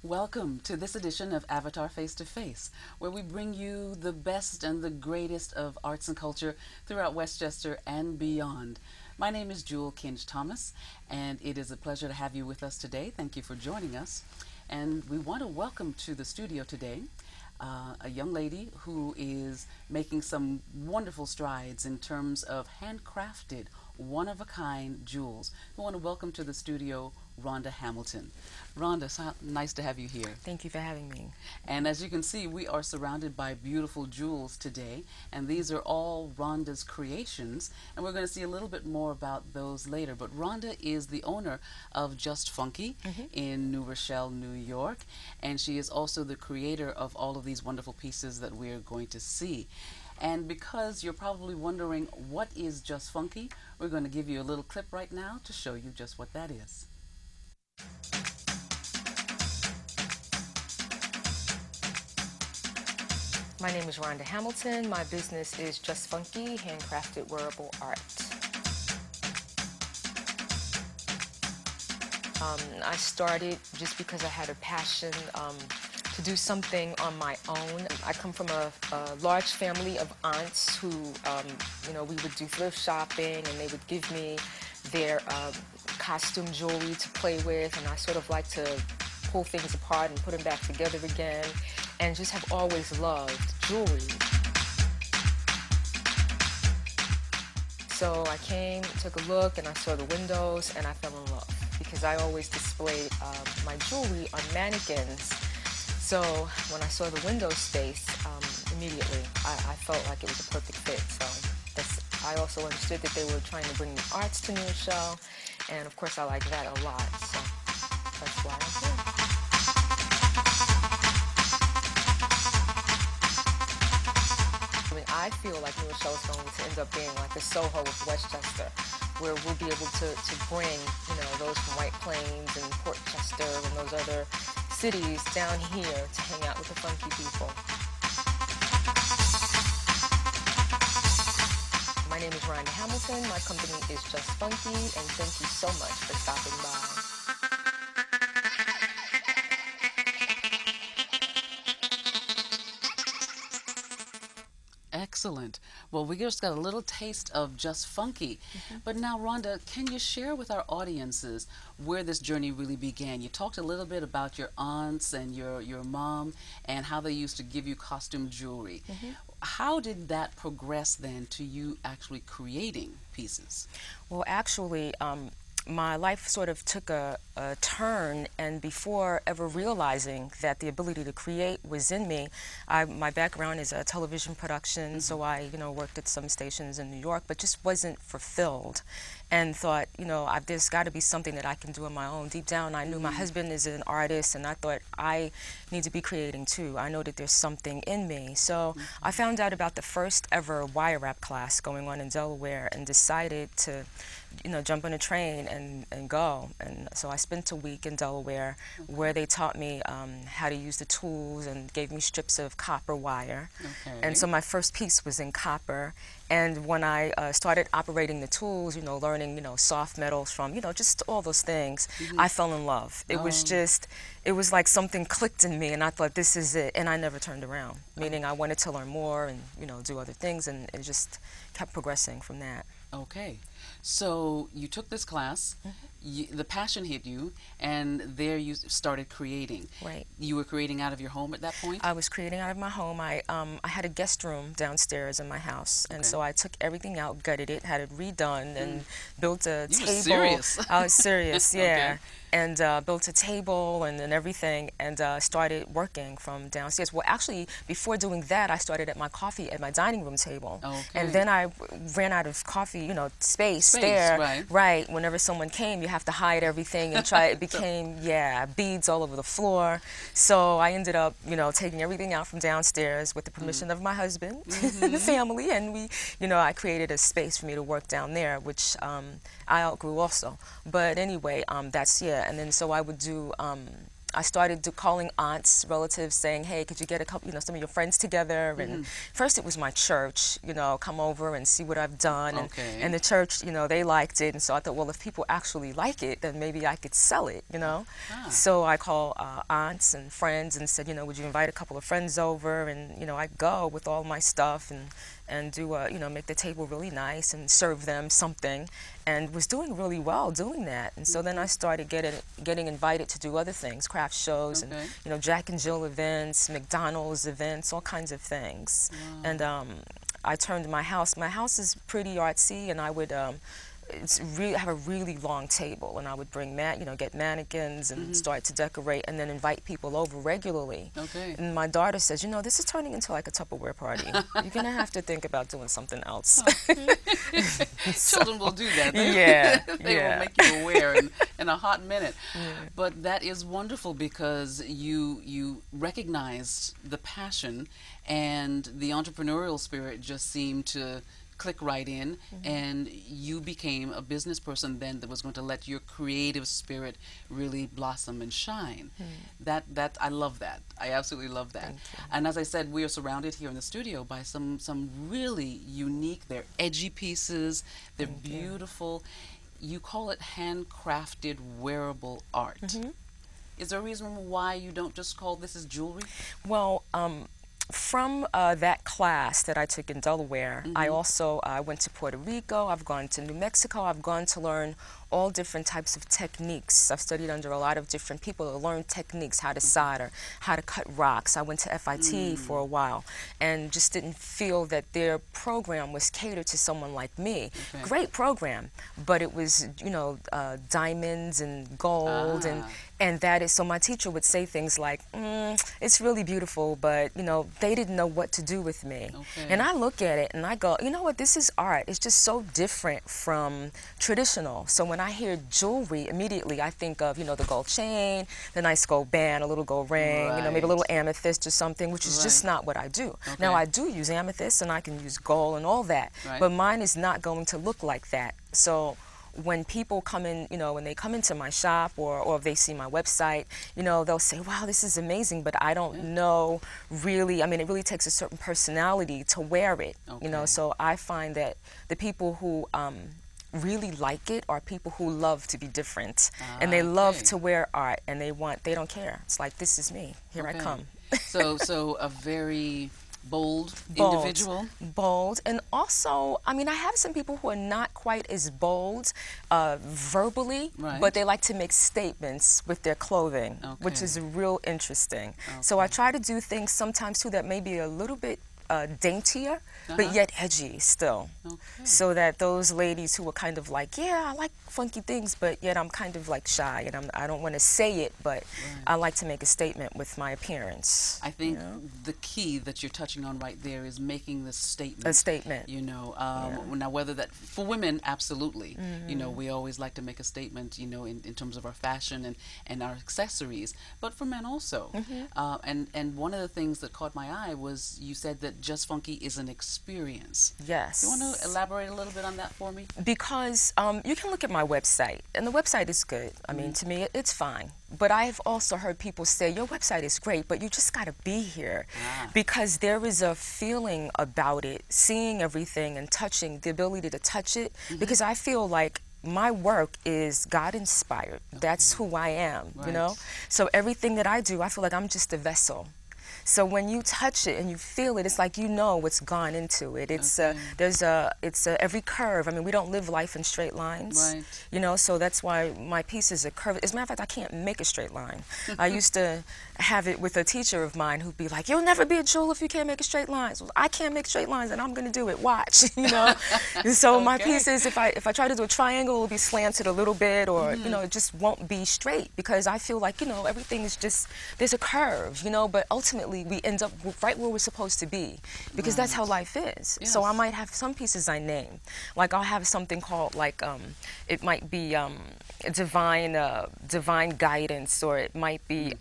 Welcome to this edition of Avatar Face to Face, where we bring you the best and the greatest of arts and culture throughout Westchester and beyond. My name is Kinch-Thomas, and it is a pleasure to have you with us today. Thank you for joining us. And we want to welcome to the studio today a young lady who is making some wonderful strides in terms of handcrafted, one-of-a-kind jewels. We want to welcome to the studio Rhonda Hamilton. Rhonda, so nice to have you here. Thank you for having me. And as you can see, we are surrounded by beautiful jewels today, and these are all Rhonda's creations, and we're going to see a little bit more about those later. But Rhonda is the owner of Just Funky in New Rochelle, New York, and she is also the creator of all of these wonderful pieces that we're going to see. And because you're probably wondering what is Just Funky, we're going to give you a little clip right now to show you just what that is. My name is Rhonda Hamilton. My business is Just Funky, handcrafted wearable art. I started just because I had a passion to do something on my own. I come from a large family of aunts who, we would do thrift shopping, and they would give me their costume jewelry to play with, and I sort of like to pull things apart and put them back together again, and just have always loved jewelry. So I came, took a look, and I saw the windows, and I fell in love because I always displayed my jewelry on mannequins. So when I saw the window space, immediately I felt like it was a perfect fit. So I also understood that they were trying to bring the arts to New Rochelle, and of course I like that a lot. So that's why I'm here. I feel like New Rochelle is going to end up being like the Soho of Westchester, where we'll be able to bring, those from White Plains and Port Chester and those other cities down here to hang out with the funky people. My name is Rhonda Hamilton. My company is Just Funky, and thank you so much for stopping by. Excellent. Well, we just got a little taste of Just Funky. But now, Rhonda, can you share with our audiences where this journey really began? You talked a little bit about your aunts and your mom and how they used to give you costume jewelry. How did that progress then to you actually creating pieces? Well, actually, my life sort of took a turn, and before ever realizing that the ability to create was in me, my background is a television production, so I worked at some stations in New York, but just wasn't fulfilled, and thought, there's got to be something that I can do on my own. Deep down, I knew my husband is an artist, and I thought I need to be creating too. I know that there's something in me. So I found out about the first ever wire wrap class going on in Delaware, and decided to jump on a train and go. And so I spent a week in Delaware where they taught me how to use the tools and gave me strips of copper wire. And so my first piece was in copper. And when I started operating the tools, learning, soft metals from, just all those things, I fell in love. It was just, it was like something clicked in me, and I thought, this is it. And I never turned around, meaning I wanted to learn more and, do other things, and it just kept progressing from that. Okay. So you took this class, the passion hit you, and there you started creating. Right. You were creating out of your home at that point? I was creating out of my home. I had a guest room downstairs in my house, and so I took everything out, gutted it, had it redone, and built a table. You were serious. I was serious, yeah. And built a table and everything, and started working from downstairs. Well, actually, before doing that, I started at my dining room table. And then I ran out of coffee, space there. Right. Whenever someone came, you have to hide everything and try. It became, beads all over the floor. So I ended up, taking everything out from downstairs with the permission of my husband and the family, and we, I created a space for me to work down there, which I outgrew also. But anyway, that's, and then so I would do I started calling aunts, relatives, saying, hey, could you get a couple, some of your friends together? And first it was my church, come over and see what I've done. And the church, they liked it. And so I thought, well, if people actually like it, then maybe I could sell it, So I called aunts and friends and said, would you invite a couple of friends over? And, I'd go with all my stuff and do, make the table really nice and serve them something, and was doing really well doing that. And so then I started getting invited to do other things, craft shows, and Jack and Jill events, McDonald's events, all kinds of things. Wow. And I turned my house is pretty artsy, and I would have a really long table, and I would bring get mannequins and start to decorate, and then invite people over regularly. Okay. And my daughter says, this is turning into like a Tupperware party. You're gonna have to think about doing something else. Children will do that. They will make you aware in a hot minute. Yeah. But that is wonderful, because you recognized the passion, and the entrepreneurial spirit just seemed to click right in, and you became a business person then that was going to let your creative spirit really blossom and shine. That I love that. I absolutely love that. And as I said, we are surrounded here in the studio by some really unique, they're edgy pieces, they're beautiful. You call it handcrafted wearable art. Is there a reason why you don't just call this as jewelry? Well, from that class that I took in Delaware, I also went to Puerto Rico, I've gone to New Mexico, I've gone to learn all different types of techniques. I've studied under a lot of different people to learn techniques, how to solder, how to cut rocks. I went to FIT for a while and just didn't feel that their program was catered to someone like me. Great program, but it was, diamonds and gold and that is, so my teacher would say things like, it's really beautiful, but, they didn't know what to do with me. And I look at it and I go, you know what, this is art. It's just so different from traditional. So when I hear jewelry, immediately I think of, the gold chain, the nice gold band, a little gold ring, maybe a little amethyst or something, which is just not what I do. Now, I do use amethyst and I can use gold and all that, but mine is not going to look like that. So when people come in, when they come into my shop or if they see my website, they'll say, wow, this is amazing, but I don't know really, it really takes a certain personality to wear it, so I find that the people who really like it are people who love to be different, and they love to wear art, and they don't care. It's like, this is me, here I come. So a very bold individual? Bold. And also, I have some people who are not quite as bold verbally, but they like to make statements with their clothing, which is real interesting. So I try to do things sometimes too that may be a little bit daintier, but yet edgy still. So that those ladies who are kind of like, yeah, I like funky things, but yet I'm kind of like shy, and I don't want to say it, but I like to make a statement with my appearance. I think the key that you're touching on right there is making the statement. A statement. Now whether that, for women, absolutely. We always like to make a statement, in terms of our fashion and our accessories, but for men also. And one of the things that caught my eye was you said that Just Funky is an experience. Yes. You want to elaborate a little bit on that for me? Because you can look at my website, and the website is good. To me, it's fine. But I've also heard people say, your website is great, but you just got to be here. Because there is a feeling about it, seeing everything and touching, the ability to touch it, because I feel like my work is God-inspired. That's who I am, So everything that I do, I feel like I'm just a vessel. So when you touch it and you feel it, it's like what's gone into it. It's every curve. We don't live life in straight lines. So that's why my pieces are curved. As a matter of fact, I can't make a straight line. I used to have it with a teacher of mine who'd be like, you'll never be a jewel if you can't make a straight line. So I can't make straight lines, and I'm going to do it. Watch, So my pieces, if I try to do a triangle, it'll be slanted a little bit, or it just won't be straight, because I feel like everything is just, there's a curve, but ultimately we end up right where we're supposed to be, because that's how life is. So I might have some pieces I name, like I'll have something called it might be divine guidance, or it might be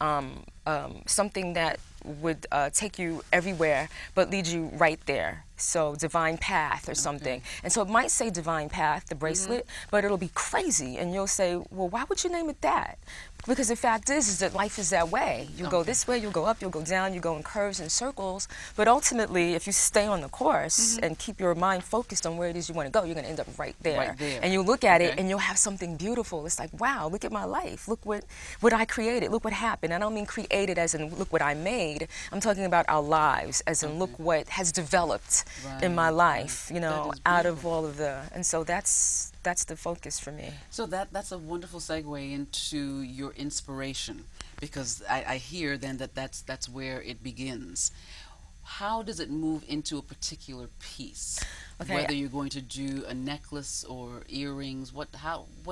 something that would take you everywhere but lead you right there. So divine path or something. And so it might say divine path, the bracelet, but it'll be crazy. And you'll say, well, why would you name it that? Because the fact is that life is that way. You go this way, you'll go up, you'll go down, you go in curves and circles. But ultimately, if you stay on the course and keep your mind focused on where it is you want to go, you're going to end up right there. Right there. And you look at it and you'll have something beautiful. It's like, wow, look at my life. Look what I created. Look what happened. I don't mean created as in look what I made. I'm talking about our lives as in look what has developed in my life, you know, out of all of the, and so that's the focus for me. So that's a wonderful segue into your inspiration, because I hear then that's where it begins. How does it move into a particular piece? Okay. Whether you're going to do a necklace or earrings, what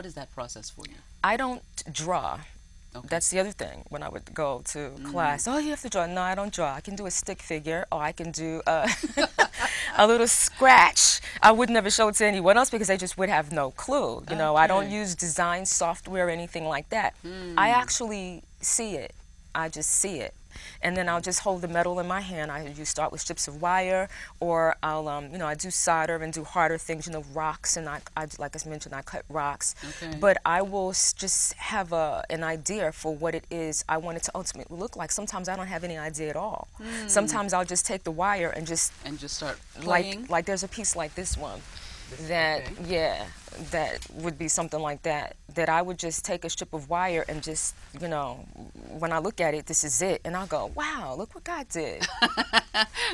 is that process for you? I don't draw. Okay. That's the other thing. When I would go to class, oh, you have to draw. No, I don't draw. I can do a stick figure, or I can do a little scratch. I would never show it to anyone else because they just would have no clue. You know, I don't use design software or anything like that. I actually see it. I just see it. And then I'll just hold the metal in my hand. You start with strips of wire, or I'll, you know, I do solder and do harder things, you know, rocks, and I like I mentioned, I cut rocks. Okay. But I will just have an idea for what it is I want it to ultimately look like. Sometimes I don't have any idea at all. Sometimes I'll just take the wire and just start playing. Like there's a piece like this one. That that would be something like that I would just take a strip of wire and just, you know, when I look at it, this is it, and I'll go, wow, look what God did.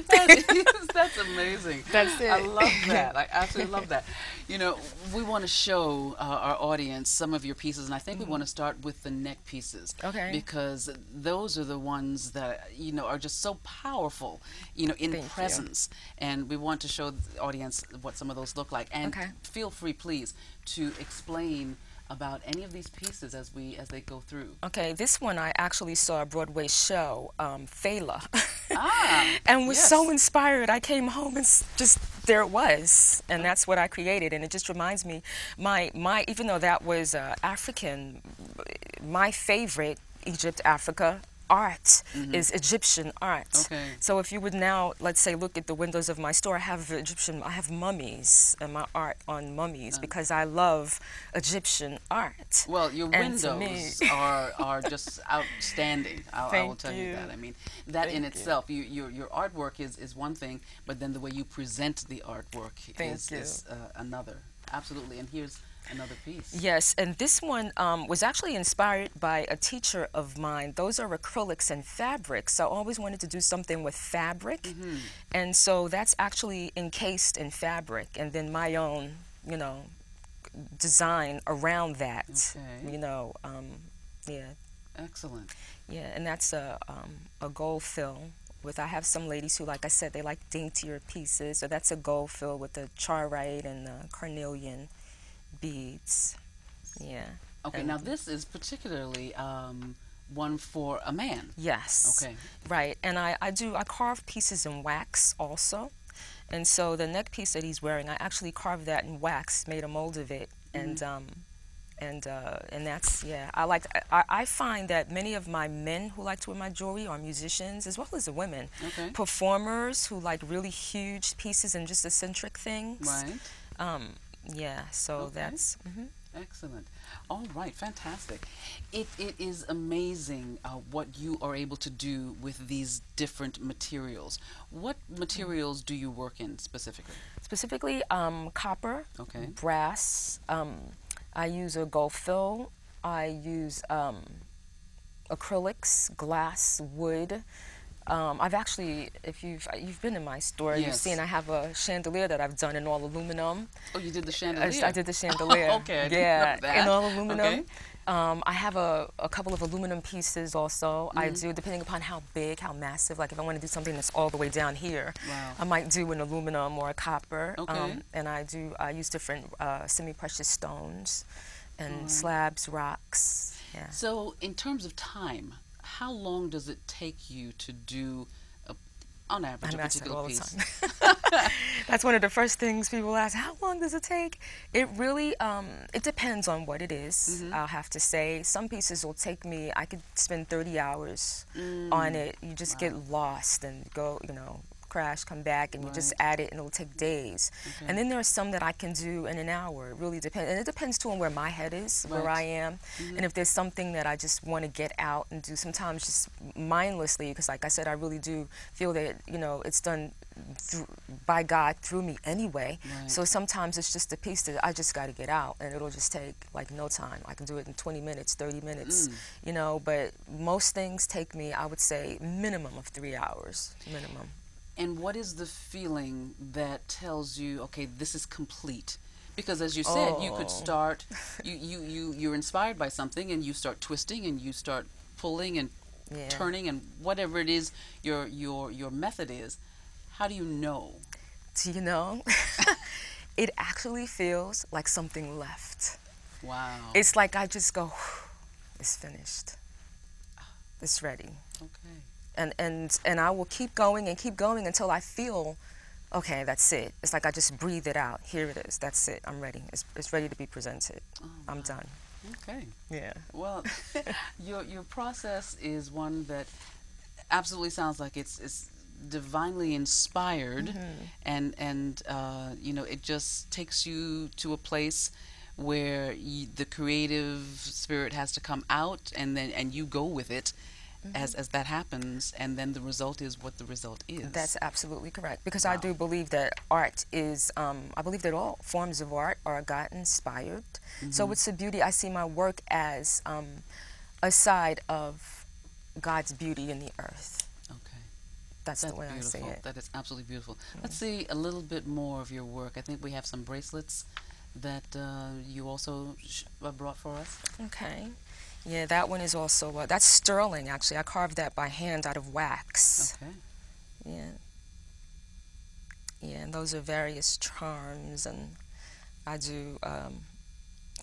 That's amazing. That's it. I love that. I absolutely love that. You know, we want to show our audience some of your pieces, and I think we want to start with the neck pieces. Okay. Because those are the ones that, you know, are just so powerful, you know, in presence. And we want to show the audience what some of those look like. And feel free, please, to explain about any of these pieces as they go through. Okay, this one I actually saw a Broadway show, Fela, and was so inspired. I came home and just there it was, and that's what I created. And it just reminds me, my even though that was African, my favorite Egypt, Africa art is Egyptian art. Okay. So if you would now, let's say, look at the windows of my store, I have mummies and my art on mummies because I love Egyptian art. Well, your windows are just outstanding. I will tell you that. I mean, that in itself, your artwork is one thing, but then the way you present the artwork is another. Absolutely. And here's another piece. Yes, and this one was actually inspired by a teacher of mine. Those are acrylics and fabrics. So I always wanted to do something with fabric. And so that's actually encased in fabric, and then my own, you know, design around that. You know, Excellent. Yeah, and that's a gold fill. I have some ladies who, like I said, they like daintier pieces. So that's a gold fill with the charoite and the carnelian beads. Okay, now this is particularly one for a man. Yes. Okay. Right, and I carve pieces in wax also, and so the neck piece that he's wearing, I actually carved that in wax, made a mold of it, and that's I find that many of my men who like to wear my jewelry are musicians as well as the women, performers who like really huge pieces and just eccentric things. Right. So that's excellent. All right, fantastic. It is amazing what you are able to do with these different materials. What materials do you work in specifically? Specifically, copper, brass. I use a gold fill. I use acrylics, glass, wood. I've actually, if you've been in my store, you've seen I have a chandelier that I've done in all aluminum. Oh, you did the chandelier? I did the chandelier. Okay, I didn't know that. In all aluminum. I have a couple of aluminum pieces also. I do, depending upon how big, how massive. Like if I want to do something that's all the way down here, I might do an aluminum or a copper. And I use different semi-precious stones and slabs, rocks. So in terms of time, how long does it take you to do, on average, a particular piece? That's one of the first things people ask, how long does it take? It really, it depends on what it is, I'll have to say. Some pieces will take me, I could spend 30 hours on it. You just get lost and go, you know, crash, come back, and you just add it, and it'll take days. And then there are some that I can do in an hour. It really depends. And it depends, too, on where my head is, where I am. And if there's something that I just want to get out and do, sometimes just mindlessly, because like I said, I really do feel that, you know, it's done by God through me anyway. So sometimes it's just a piece that I just got to get out, and it'll just take like no time. I can do it in 20 minutes, 30 minutes, you know, but most things take me, I would say, minimum of 3 hours, minimum. And what is the feeling that tells you, okay, this is complete? Because as you said, you could start, you're inspired by something, and you start twisting, and you start pulling and turning, and whatever it is your method is. How do you know? Do you know? It actually feels like something left. Wow. It's like I just go, it's finished. It's ready. Okay. And I will keep going until I feel, okay, that's it. It's like I just breathe it out. Here it is. That's it. I'm ready. It's ready to be presented. I'm done. Okay. Yeah. Well, your process is one that absolutely sounds like it's divinely inspired, and you know, it just takes you to a place where the creative spirit has to come out, and you go with it as that happens, and then the result is what the result is. That's absolutely correct, because I do believe that art is, I believe that all forms of art are God inspired. So it's the beauty. I see my work as a side of God's beauty in the earth. That's the way beautiful. I see it. That is absolutely beautiful. Let's see a little bit more of your work. I think we have some bracelets that you also brought for us. Okay. Yeah, that one is also, that's sterling, actually. I carved that by hand out of wax. Okay. Yeah. Yeah, and those are various charms, and I do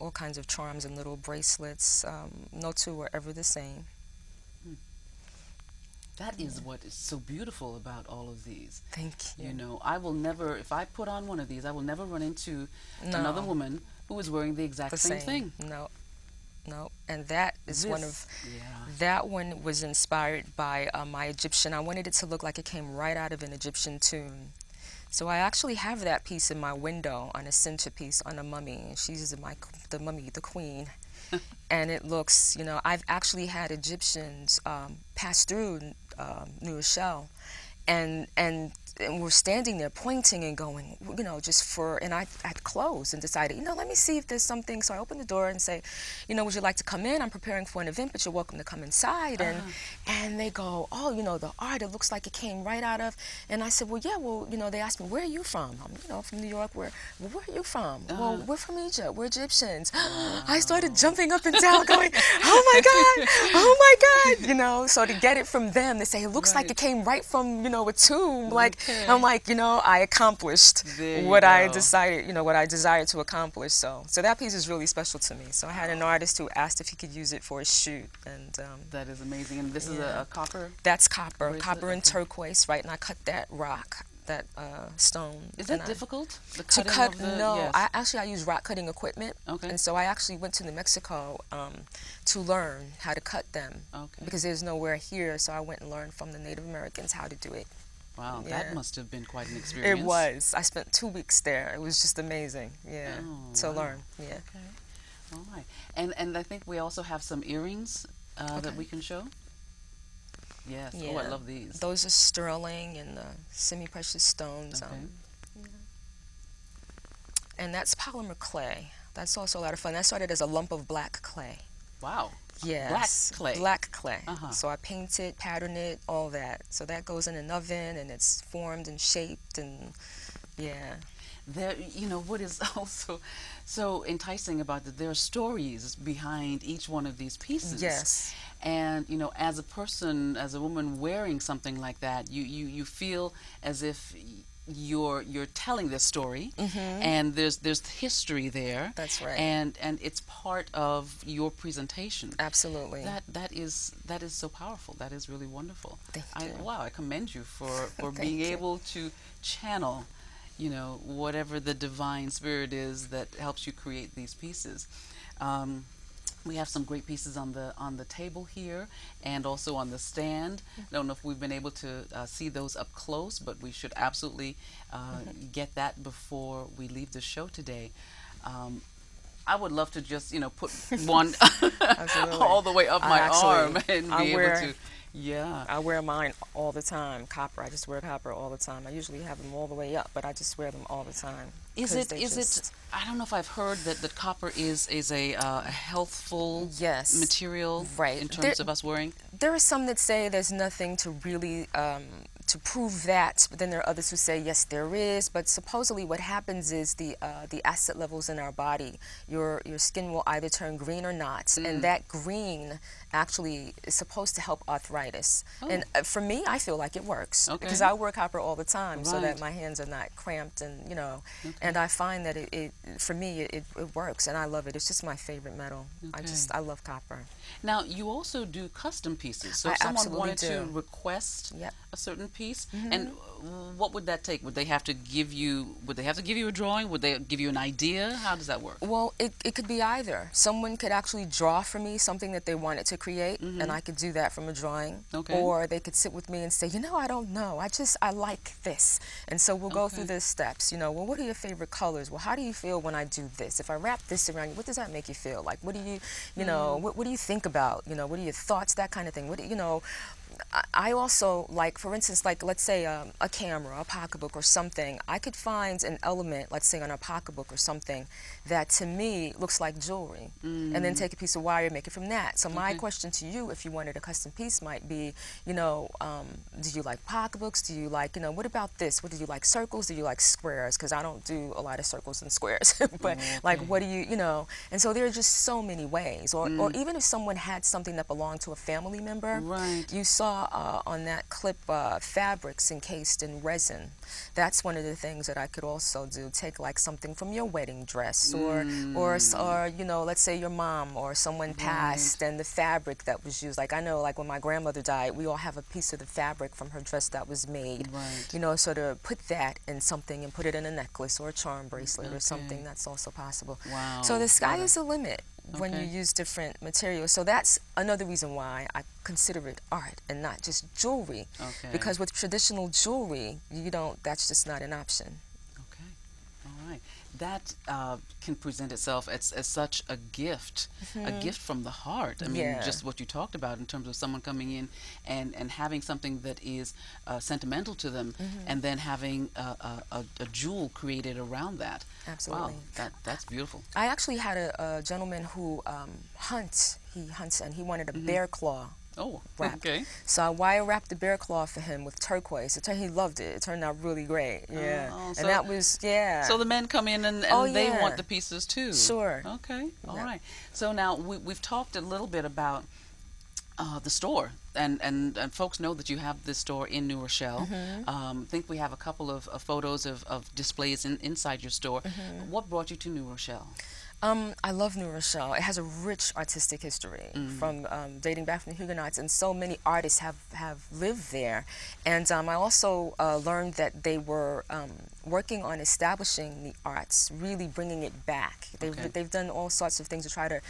all kinds of charms and little bracelets. No two are ever the same. That is what is so beautiful about all of these. Thank you. You know, I will never, if I put on one of these, I will never run into another woman who is wearing the exact same thing. No, no. And that is that one was inspired by my Egyptian. I wanted it to look like it came right out of an Egyptian tomb. So I actually have that piece in my window on a centerpiece on a mummy. And she's the mummy, the queen. And it looks, you know, I've actually had Egyptians pass through New Rochelle, and we're standing there pointing and going, you know, and I had closed and decided, you know, let me see if there's something. So I opened the door and say, you know, would you like to come in? I'm preparing for an event, but you're welcome to come inside. And they go, oh, you know, the art, it looks like it came right out of. And I said, well, yeah, well, you know, they asked me, where are you from? I'm, you know, from New York. Where are you from? Well, we're from Egypt. We're Egyptians. I started jumping up and down going, oh my God, oh my God. You know, so to get it from them, they say, it looks like it came right from, you know, a tomb. Like, I'm like, you know, I accomplished what I decided, you know, what I desired to accomplish. So that piece is really special to me. So I had an artist who asked if he could use it for a shoot, and that is amazing. And this is a copper. That's copper, bracelet? Copper and turquoise, right? And I cut that rock, that stone. Is that difficult? The to cut? No, I use rock cutting equipment. Okay. And so I actually went to New Mexico to learn how to cut them. Okay. Because there's nowhere here, so I went and learned from the Native Americans how to do it. Wow, that must have been quite an experience. It was. I spent 2 weeks there. It was just amazing, to learn. Yeah. Okay. All right. And I think we also have some earrings that we can show. Yes. Yeah. Oh, I love these. Those are sterling and semi-precious stones. Okay. And that's polymer clay. That's also a lot of fun. That started as a lump of black clay. Wow. Yes. Black clay. Black clay. So I paint it, pattern it, all that. So that goes in an oven, and it's formed and shaped, and There, you know, what is also so enticing about that, there are stories behind each one of these pieces. Yes. And, you know, as a person, as a woman wearing something like that, you feel as if you're telling this story, and there's history there. That's right. And it's part of your presentation. Absolutely. That is so powerful. That is really wonderful. Thank you. Wow, I commend you for being able to channel, you know, whatever the divine spirit is that helps you create these pieces. We have some great pieces on the table here and also on the stand. I don't know if we've been able to see those up close, but we should absolutely get that before we leave the show today. I would love to just, put one all the way up my arm and be able to. Yeah. I wear mine all the time, copper. I just wear copper all the time. I usually have them all the way up, but I just wear them all the time. Is it, I don't know if I've heard that copper is a healthful material in terms of us wearing? There are some that say there's nothing to really to prove that, but then there are others who say yes, there is. But supposedly, what happens is the acid levels in our body, your skin will either turn green or not, and that green actually is supposed to help arthritis. And for me, I feel like it works because I wear copper all the time, so that my hands are not cramped, and and I find that it for me it works, and I love it. It's just my favorite metal. I love copper. Now you also do custom pieces. So if someone wanted to request a certain piece, and what would that take? Would they have to give you a drawing? Would they give you an idea? How does that work? Well, it could be either. Someone could actually draw for me something that they wanted to create, and I could do that from a drawing. Or they could sit with me and say, I don't know. I like this. And so we'll go through the steps. Well, what are your favorite colors? Well, how do you feel when I do this? If I wrap this around you, what does that make you feel? Like, what do you, what do you think about? What are your thoughts? That kind of thing. I also, like, for instance, like, let's say a camera, a pocketbook or something, I could find an element, let's say on a pocketbook or something, that to me looks like jewelry, and then take a piece of wire and make it from that. So my question to you, if you wanted a custom piece, might be, do you like pocketbooks? Do you like, what about this? What do you like, circles? Do you like squares? Because I don't do a lot of circles and squares, but like, what do you, and so there are just so many ways. Or even if someone had something that belonged to a family member, you saw on that clip fabrics encased in resin. That's one of the things that I could also do. Take like something from your wedding dress, or let's say your mom or someone passed, and the fabric that was used. Like I know, like when my grandmother died, we all have a piece of the fabric from her dress that was made. So to put that in something and put it in a necklace or a charm bracelet or something, that's also possible. So the sky is the limit when you use different materials. So that's another reason why I consider it art and not just jewelry. Because with traditional jewelry, that's just not an option. All right. That can present itself as such a gift from the heart. I mean, just what you talked about in terms of someone coming in and having something that is sentimental to them, and then having a jewel created around that. Absolutely. Wow, that's beautiful. I actually had a gentleman who hunts. He hunts, and he wanted a bear claw. Wrap. So I wire wrapped the bear claw for him with turquoise. He loved it. It turned out really great. And that was So the men come in and they want the pieces too. Okay. All right. So now we've talked a little bit about the store, and folks know that you have this store in New Rochelle. I think we have a couple of photos of displays inside your store. What brought you to New Rochelle? I love New Rochelle. It has a rich artistic history from dating back from the Huguenots, and so many artists have lived there. And I also learned that they were working on establishing the arts, really bringing it back. They've done all sorts of things to try to,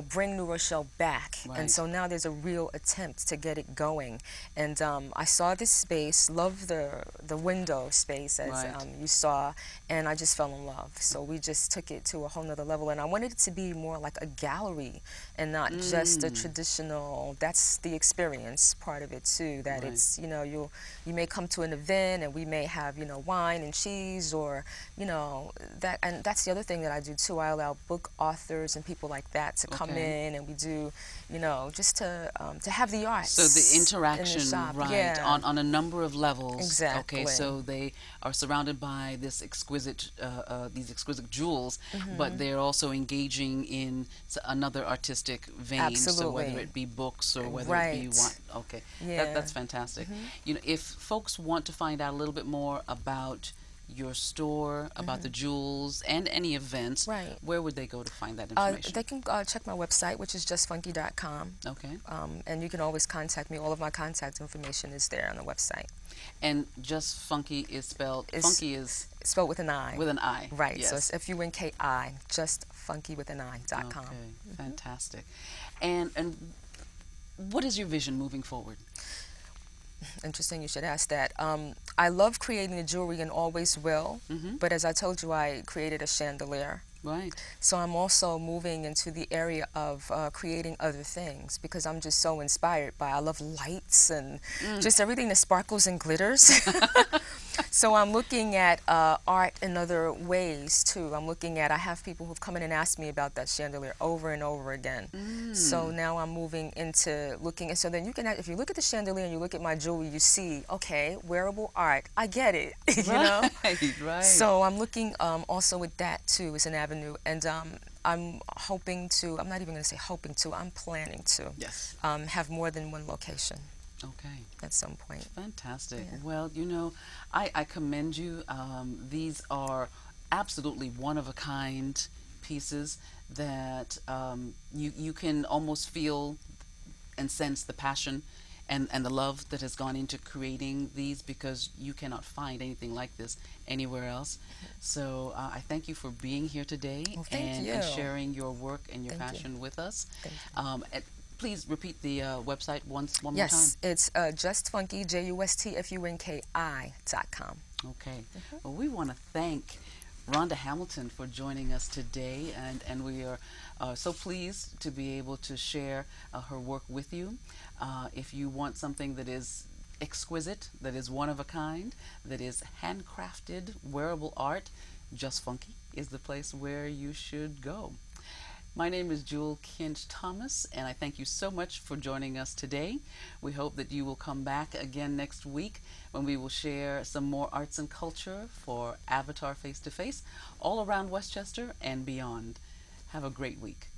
bring New Rochelle back. And so now there's a real attempt to get it going. And I saw this space, loved the window space as you saw, and I just fell in love. So we just took it to a whole nother level. And I wanted it to be more like a gallery and not just a traditional, that's the experience part of it too, that it's, you may come to an event and we may have, wine and cheese, or, that, and that's the other thing that I do too. I allow book authors and people like that to come in, and we do, just to have the arts. So the interaction, in on a number of levels. Exactly. Okay, so they are surrounded by this exquisite, these exquisite jewels, but they're also engaging in another artistic vein. So whether it be books or whether it be wine. That's fantastic. If folks want to find out a little bit more about your store, about the jewels, and any events, Right. where would they go to find that information? They can check my website, which is justfunky.com. Okay. And you can always contact me. All of my contact information is there on the website. And Just Funky is spelled, Funky is spelled with an I. with an I. Right. Yes. So it's Funki, justfunkywithani.com. Okay, fantastic. And what is your vision moving forward? Interesting you should ask that. I love creating the jewelry and always will, but as I told you, I created a chandelier. Right. So I'm also moving into the area of creating other things because I'm just so inspired by, I love lights and just everything that sparkles and glitters. So I'm looking at art in other ways too. I'm looking at, I have people who've come in and asked me about that chandelier over and over again. So now I'm moving into looking, and so then you can, if you look at the chandelier and you look at my jewelry, you see, okay, wearable art, I get it, you know? Right. So I'm looking also with that too as an avenue, and I'm hoping to, I'm not even going to say hoping to, I'm planning to have more than one location. Okay. At some point. Fantastic. Yeah. Well, you know, I commend you. These are absolutely one-of-a-kind pieces that you can almost feel and sense the passion and the love that has gone into creating these, because you cannot find anything like this anywhere else. So I thank you for being here today and sharing your work and your passion with us. Please repeat the website one more time. Yes, it's justfunky, justfunki.com. Okay. Well, we want to thank Rhonda Hamilton for joining us today, and we are so pleased to be able to share her work with you. If you want something that is exquisite, that is one of a kind, that is handcrafted, wearable art, Just Funky is the place where you should go. My name is Kinch-Thomas, and I thank you so much for joining us today. We hope that you will come back again next week when we will share some more arts and culture for Avitar Face to Face all around Westchester and beyond. Have a great week.